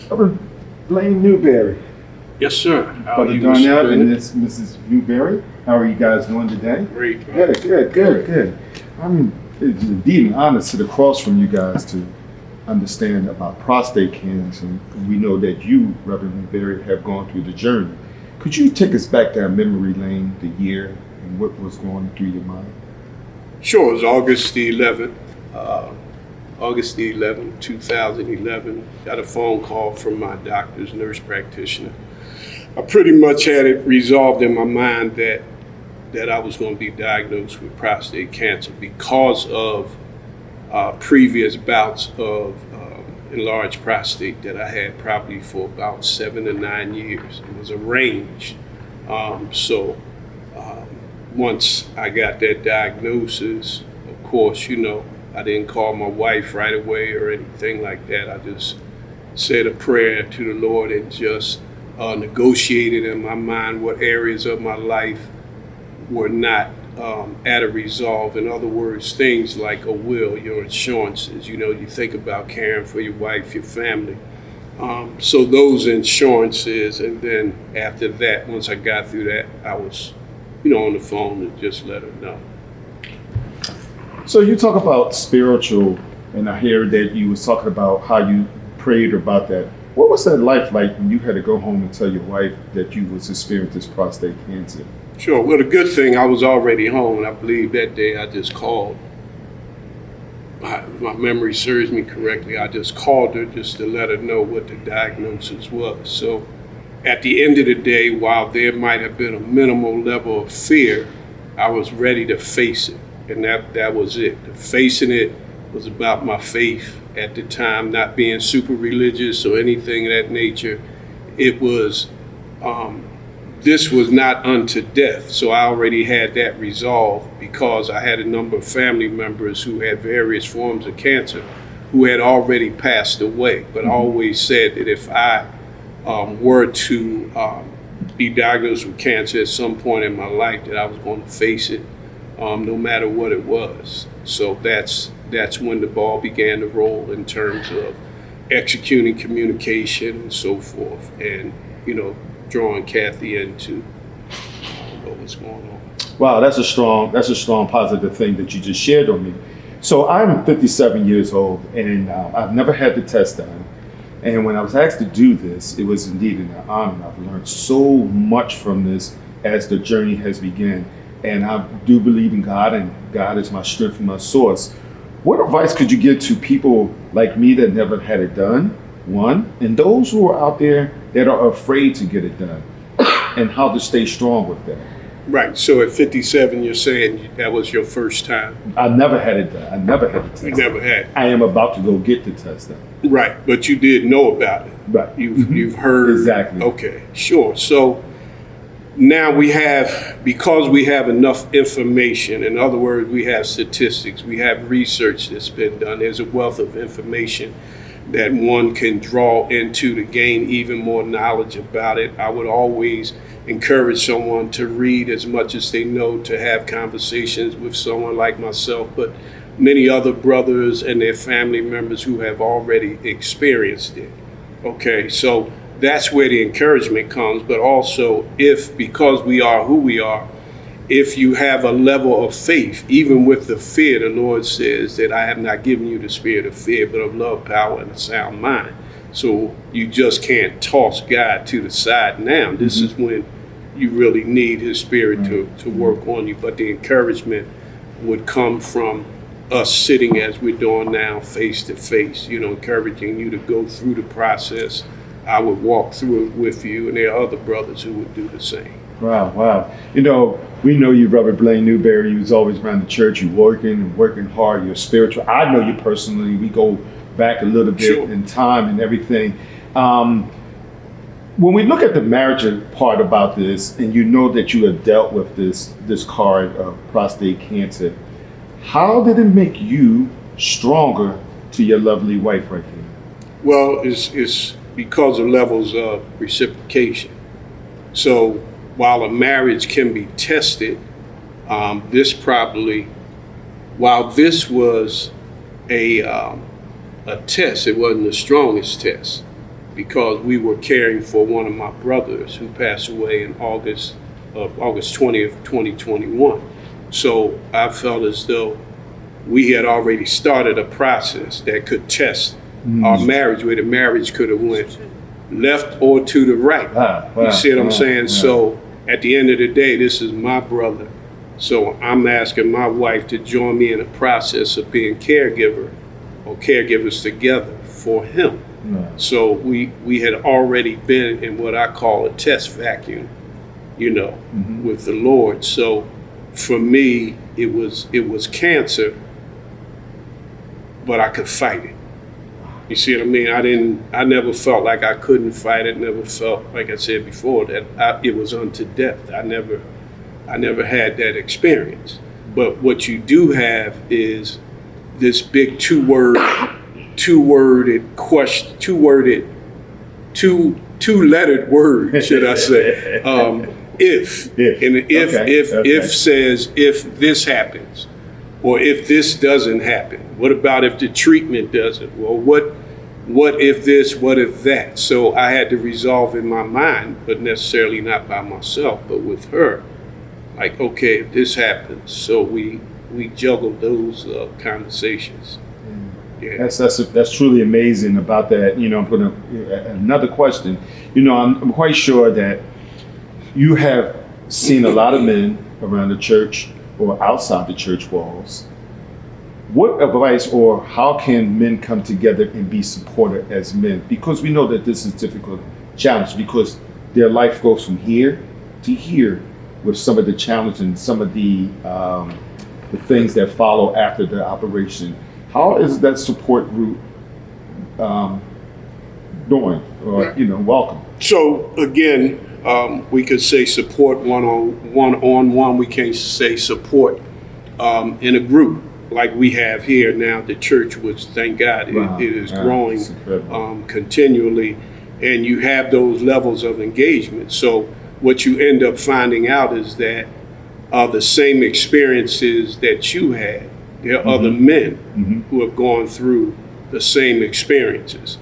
Brother Blaine Newberry. Yes, sir. How are Brother you, Darnell Mr. and Bennett? this Mrs. Newberry. How are you guys doing today? Great. Good. It's indeed an honor to sit across from you guys to understand about prostate cancer. And we know that you, Reverend Newberry, have gone through the journey. Could you take us back down memory lane, the year, and what was going through your mind? Sure, it was August the 11th. August the 11th, 2011. Got a phone call from my doctor's nurse practitioner. I pretty much had it resolved in my mind that I was going to be diagnosed with prostate cancer because of previous bouts of enlarged prostate that I had probably for about 7 to 9 years. It was arranged. Once I got that diagnosis, of course, I didn't call my wife right away or anything like that. I just said a prayer to the Lord and just negotiated in my mind what areas of my life were not at a resolve. In other words, things like a will, your insurances, you think about caring for your wife, your family. So those insurances, and then after that, once I got through that, I was, on the phone to just let her know. So you talk about spiritual, and I hear that you was talking about how you prayed about that. What was that life like when you had to go home and tell your wife that you was experiencing this prostate cancer? Sure. Well, the good thing, I was already home, and I believe that day I just called. My memory serves me correctly. I just called her just to let her know what the diagnosis was. So at the end of the day, while there might have been a minimal level of fear, I was ready to face it. And that was it. Facing it was about my faith at the time, not being super religious or anything of that nature. It was, this was not unto death. So I already had that resolved because I had a number of family members who had various forms of cancer who had already passed away. But I always said that if I were to be diagnosed with cancer at some point in my life, that I was going to face it. No matter what it was. So that's when the ball began to roll in terms of executing communication and so forth, and drawing Kathy into what was going on. Wow, that's a strong positive thing that you just shared on me. So I'm 57 years old, and I've never had the test done. And when I was asked to do this, it was indeed an honor. I've learned so much from this as the journey has begun. And I do believe in God, and God is my strength and my source. What advice could you give to people like me that never had it done, one, and those who are out there that are afraid to get it done, and how to stay strong with that? Right, so at 57, you're saying that was your first time? I never had it done. I never had the test. You never had? I am about to go get the test done. Right, but you did know about it? Right. You've heard? Exactly. Okay, sure. So now because we have enough information, in other words, we have statistics, we have research that's been done, there's a wealth of information that one can draw into to gain even more knowledge about it. I would always encourage someone to read as much as they know, to have conversations with someone like myself, but many other brothers and their family members who have already experienced it. Okay, so that's where the encouragement comes, but also because we are who we are, if you have a level of faith, even with the fear, the Lord says that I have not given you the spirit of fear, but of love, power, and a sound mind. So you just can't toss God to the side now. This is when you really need his spirit to work on you. But the encouragement would come from us sitting as we're doing now, face to face, encouraging you to go through the process. I would walk through it with you, and there are other brothers who would do the same. Wow. We know you, Brother Blaine Newberry. You was always around the church. You working hard. You're spiritual. I know you personally. We go back a little bit in time and everything. When we look at the marriage part about this, and you know that you have dealt with this card of prostate cancer, how did it make you stronger to your lovely wife right there? Well, it's because of levels of reciprocation. So while a marriage can be tested, while this was a test, it wasn't the strongest test. because we were caring for one of my brothers who passed away in August 20th, 2021. So I felt as though we had already started a process that could test our marriage, where the marriage could have went left or to the right. You see what I'm saying? So at the end of the day, this is my brother. So I'm asking my wife to join me in a process of being caregiver or caregivers together for him. So we had already been in what I call a test vacuum, with the Lord. So for me, it was cancer, but I could fight it. You see what I mean? I never felt like I couldn't fight it. Never felt, like I said before, that it was unto death. I never had that experience. But what you do have is this big two-lettered word, should I say? If. And if says if this happens, or if this doesn't happen. What about if the treatment doesn't? Well, what if this? What if that? So I had to resolve in my mind, but necessarily not by myself, but with her. Like, okay, if this happens, so we juggled those conversations. Yeah. That's truly amazing about that. I'm putting another question. I'm quite sure that you have seen a lot of men around the church or outside the church walls. What advice, or how can men come together and be supported as men? Because we know that this is a difficult challenge, because their life goes from here to here with some of the challenges and some of the things that follow after the operation. How is that support group doing? Or welcome. So again, we could say support one-on-one. We can't say support in a group like we have here now at the church, which thank God it is growing continually, and you have those levels of engagement. So what you end up finding out is that the same experiences that you had, there are other men who have gone through the same experiences.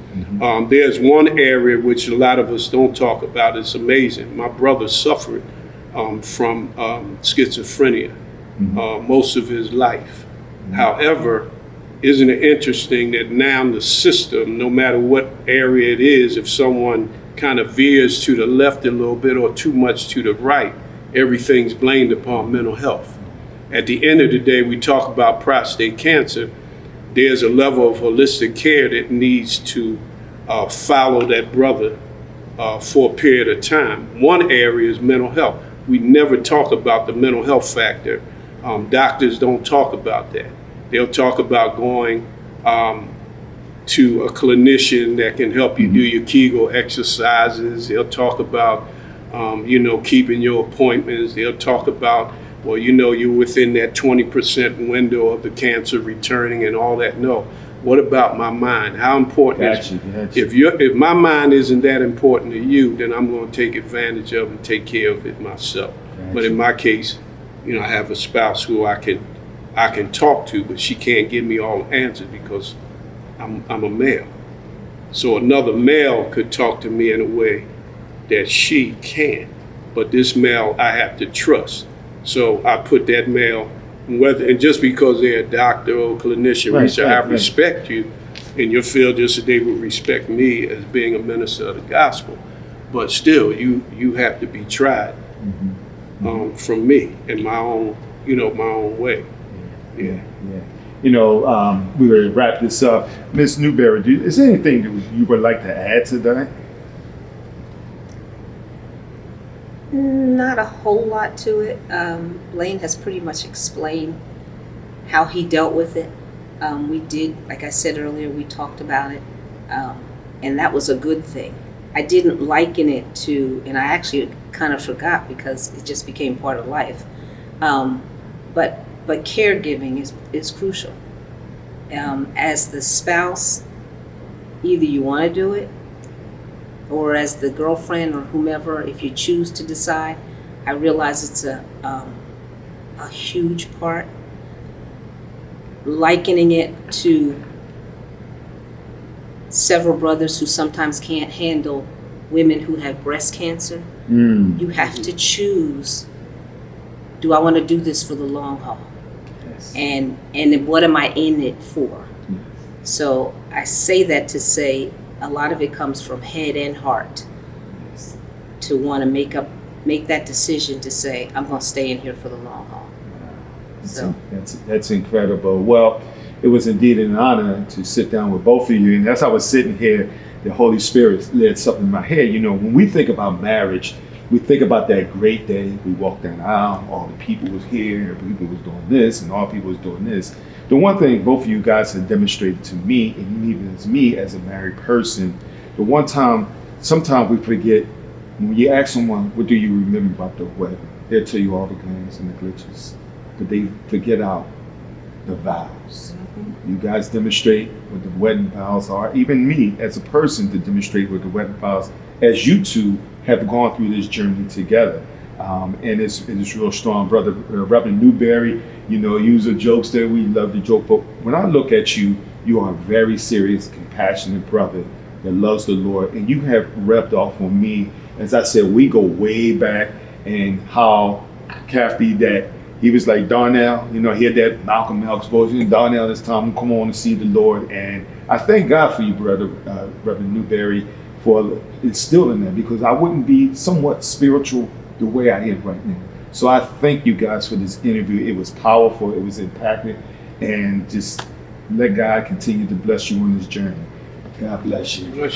There's one area which a lot of us don't talk about. It's amazing. My brother suffered from schizophrenia most of his life. However, isn't it interesting that now the system, no matter what area it is, if someone kind of veers to the left a little bit or too much to the right, everything's blamed upon mental health. At the end of the day, we talk about prostate cancer. There's a level of holistic care that needs to follow that brother for a period of time. One area is mental health. We never talk about the mental health factor. Doctors don't talk about that. They'll talk about going to a clinician that can help you do your Kegel exercises. They'll talk about, keeping your appointments. They'll talk about, well, you're within that 20% window of the cancer returning and all that. No. What about my mind? How important is it? If my mind isn't that important to you, then I'm going to take advantage of and take care of it myself. But in my case, I have a spouse who I can talk to, but she can't give me all the answers because I'm a male. So another male could talk to me in a way that she can't. But this male I have to trust. So I put that male, and just because they're a doctor or a clinician, I respect you in your field just as they would respect me as being a minister of the gospel. But still, you have to be tried from me in my own, my own way. Yeah. We will wrap this up. Ms. Newberry, is there anything that you would like to add to that? Not a whole lot to it. Blaine has pretty much explained how he dealt with it. We did, like I said earlier, we talked about it, and that was a good thing. I didn't liken it to, and I actually kind of forgot because it just became part of life. But caregiving is crucial. As the spouse, either you want to do it, or as the girlfriend or whomever, if you choose to decide. I realize it's a huge part. Likening it to several brothers who sometimes can't handle women who have breast cancer. You have to choose, do I want to do this for the long haul? Yes. And then what am I in it for? Yes. So I say that to say a lot of it comes from head and heart Yes. to want to make that decision to say, I'm going to stay in here for the long haul. So That's incredible. Well, it was indeed an honor to sit down with both of you. And as I was sitting here, the Holy Spirit led something in my head. You know, when we think about marriage, we think about that great day. We walked down the aisle, all the people was here, people was doing this, and all people was doing this. The one thing both of you guys have demonstrated to me, and even as me as a married person, the one time, sometimes we forget, when you ask someone, what do you remember about the wedding? They'll tell you all the glams and the glitches, but they forget out the vows. You guys demonstrate what the wedding vows are. Even me as a person to demonstrate what the wedding vows, as you two have gone through this journey together. And it's real strong. Brother Reverend Newberry, you know, you use the jokes that we love to joke, but when I look at you, you are a very serious, compassionate brother that loves the Lord. And you have rubbed off on me. As I said, we go way back, and how Kathy, that he was like, Darnell, you know, he had that Malcolm X voice, and Darnell, it's time to come on and see the Lord. And I thank God for you, brother Reverend Newberry, for instilling that, because I wouldn't be somewhat spiritual the way I am right now. So I thank you guys for this interview. It was powerful, it was impactful, and just let God continue to bless you on this journey. God bless you.